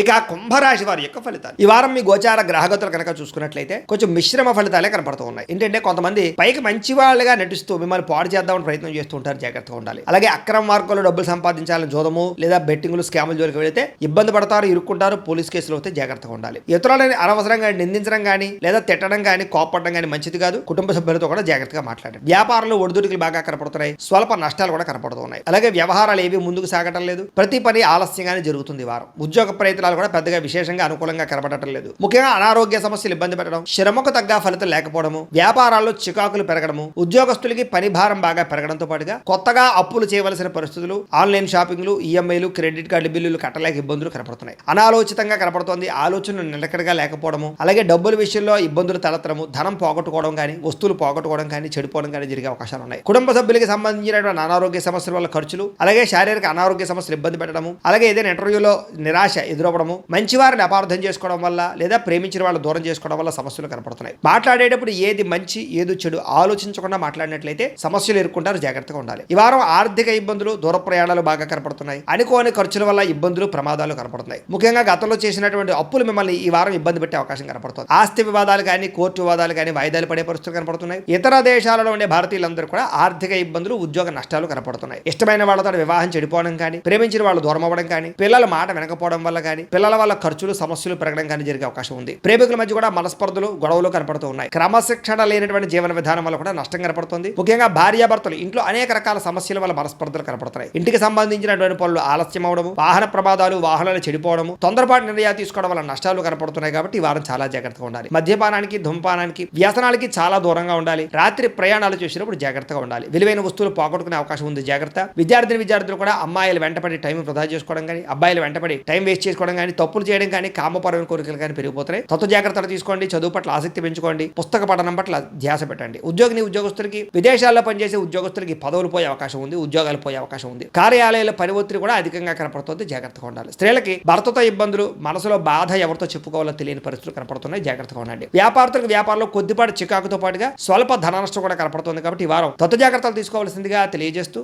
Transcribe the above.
ఇక కుంభరాశి వారి యొక్క ఫలితాలు ఈ వారం మీ గోచార గ్రహగతులు కనుక చూసుకున్నట్లయితే కొంచెం మిశ్రమ ఫలితాలే కనపడుతూ ఉన్నాయి. ఏంటంటే కొంతమంది పైకి మంచి వాళ్ళుగా నటిస్తూ మిమ్మల్ని పాడు చేద్దామని ప్రయత్నం చేస్తూ ఉంటారు, జాగ్రత్తగా ఉండాలి. అలాగే అక్రమ మార్గంలో డబ్బులు సంపాదించాలని జోదము లేదా బెట్టింగ్లు స్కాముల జోలికి వెళితే ఇబ్బంది పడతారు, ఇరుక్కుంటారు, పోలీస్ కేసులు అయితే జాగ్రత్తగా ఉండాలి. ఇతరులని అనవసరంగా నిందించడం కానీ లేదా తిట్టడం కానీ కోపడడం కానీ మంచిది కాదు. కుటుంబ సభ్యులతో కూడా జాగ్రత్తగా మాట్లాడండి. వ్యాపారంలో ఒడిదుడుకులు బాగా కనపడుతున్నాయి, స్వల్ప నష్టాలు కూడా కనపడుతున్నాయి. అలాగే వ్యవహారాలు ఏవి ముందుకు సాగటం లేదు, ప్రతి పని ఆలస్యంగానే జరుగుతుంది. వారం ఉద్యోగ ప్రయత్నాలు కూడా పెద్దగా విశేషంగా అనుకూలంగా కనపడటం లేదు. ముఖ్యంగా అనారోగ్య సమస్యలు ఇబ్బంది పెట్టడం, శ్రమకు తగ్గ ఫలితం లేకపోవడము, వ్యాపారాల్లో చికాకులు పెరగడము, ఉద్యోగస్తులకి పని భారం బాగా పెరగడంతో పాటుగా కొత్తగా అప్పులు చేయవలసిన పరిస్థితులు, ఆన్లైన్ షాపింగ్లు, ఈఎంఐలు, క్రెడిట్ కార్డు బిల్లులు కట్టలేక ఇబ్బందులు కనపడుతున్నాయి. అనాలోచితంగా కనపడుతోంది, ఆలోచనలు నిలకడగా లేకపోవడము, అలాగే డబ్బుల విషయంలో ఇబ్బందులు తలెత్తడము, ధనం పోగొట్టుకోవడం కానీ వస్తువులు పోగొట్టుకోవడం కానీ చెడిపోవడం కానీ జరిగే అవకాశాలు ఉన్నాయి. కుటుంబ సభ్యులకి సంబంధించినటువంటి అనారోగ్య సమస్యల వల్ల ఖర్చులు, అలాగే శారీరక అనారోగ్య సమస్యలు ఇబ్బంది పెట్టడము, అలాగే ఏదైనా ఇంటర్వ్యూలో నిరాశ ఎదురవ్వడము, మంచి వారిని అపార్థం చేసుకోవడం వల్ల లేదా ప్రేమించిన వాళ్ళు దూరం చేసుకోవడం వల్ల సమస్యలు కనపడుతున్నాయి. మాట్లాడేటప్పుడు ఏది మంచి ఏది చెడు ఆలోచించకుండా మాట్లాడినట్లయితే సమస్యలు ఎదుర్కొంటారు, జాగ్రత్తగా ఉండాలి. ఈ వారం ఆర్థిక ఇబ్బందులు, దూర ప్రయాణాలు బాగా కనపడుతున్నాయి. అనుకోని ఖర్చుల వల్ల ఇబ్బందులు, ప్రమాదాలు కనపడుతున్నాయి. ముఖ్యంగా గతంలో చేసినటువంటి అప్పులు మిమ్మల్ని ఈ వారం ఇబ్బంది పెట్టే అవకాశం కనపడుతుంది. ఆస్తి వివాదాలు కానీ కోర్టు వివాదాలు కానీ వాయిదాలు పడే పరిస్థితులు కనపడుతున్నాయి. ఇతర దేశాలలో ఉండే భారతీయులందరూ కూడా ఆర్థిక ఇబ్బందులు, ఉద్యోగ నష్టాలు కనపడుతున్నాయి. ఇష్టమైన వాళ్ళతో వివాహం చెడిపోవడం కానీ, ప్రేమించిన వాళ్ళు దూరం అవ్వడం కానీ, పిల్లల మాట వినకపోవడం వల్ల కానీ, పిల్లల వల్ల ఖర్చులు, సమస్యలు పెరగడం కానీ జరిగే అవకాశం ఉంది. ప్రేమికుల మధ్య కూడా మనస్పర్ధలు, గొడవలు కనపడుతూ ఉన్నాయి. క్రమశిక్షణ లేనటువంటి జీవన విధానం వల్ల కూడా నష్టం కనపడుతుంది. ముఖ్యంగా భార్యాభర్తలు ఇంట్లో అనేక రకాల సమస్యల వల్ల మనస్పర్ధలు కనపడుతున్నాయి. ఇంటికి సంబంధించినటువంటి పనులు ఆలస్యం అవడము, వాహన ప్రమాదాలు, వాహనాలు చెడిపోవడము, తొందరపాటు నిర్ణయాలు తీసుకోవడం వల్ల నష్టాలు కనపడుతున్నాయి. కాబట్టి ఈ వారం చాలా జాగ్రత్తగా ఉండాలి. మద్యపానానికి, ధూమపానానికి, వ్యసనాలకి చాలా దూరంగా ఉండాలి. రాత్రి ప్రయాణాలు చేసినప్పుడు జాగ్రత్తగా ఉండాలి. విలువైన వస్తువులు పోగొట్టుకునే అవకాశం ఉంది, జాగ్రత్త. విద్యార్థులు కూడా అమ్మాయిలు వెంటపడి టైం వృధా చేసుకోవడం కానీ, అబ్బాయిలు వెంటపడి టైం వేస్ట్ చేసుకోవడం కానీ, తప్పులు చేయడం కానీ, కామపరమైన కోరికలు కానీ పెరిగిపోతాయి. తత్వ జాగ్రత్తలు తీసుకోండి. చదువు పట్ల ఆసక్తి పెంచుకోండి. పుస్తక పఠనం పట్ల ధ్యాస పెట్టండి. ఉద్యోగస్తులకి, విదేశాల్లో పనిచేసే ఉద్యోగస్తులకి పదవులు పోయే అవకాశం ఉంది, ఉద్యోగాలు పోయే అవకాశం ఉంది. కార్యాలయాల పని ఒత్తిడి కూడా అధికంగా కనపడుతుంది, జాగ్రత్తగా ఉండాలి. స్త్రీలకి భర్తతో ఇబ్బందులు, మనసులో బాధ ఎవరితో చెప్పుకోవాలో తెలియని పరిస్థితులు కనపడుతున్నాయి, జాగ్రత్తగా ఉండండి. వ్యాపారులకు వ్యాపారంలో కొద్దిపాటి చికాకుతో పాటుగా స్వల్ప ధన నష్టం కూడా కనపడుతుంది. కాబట్టి ఈ వారం తత్వ జాగ్రత్తలు తీసుకోవాల్సిందిగా తెలియజేస్తూ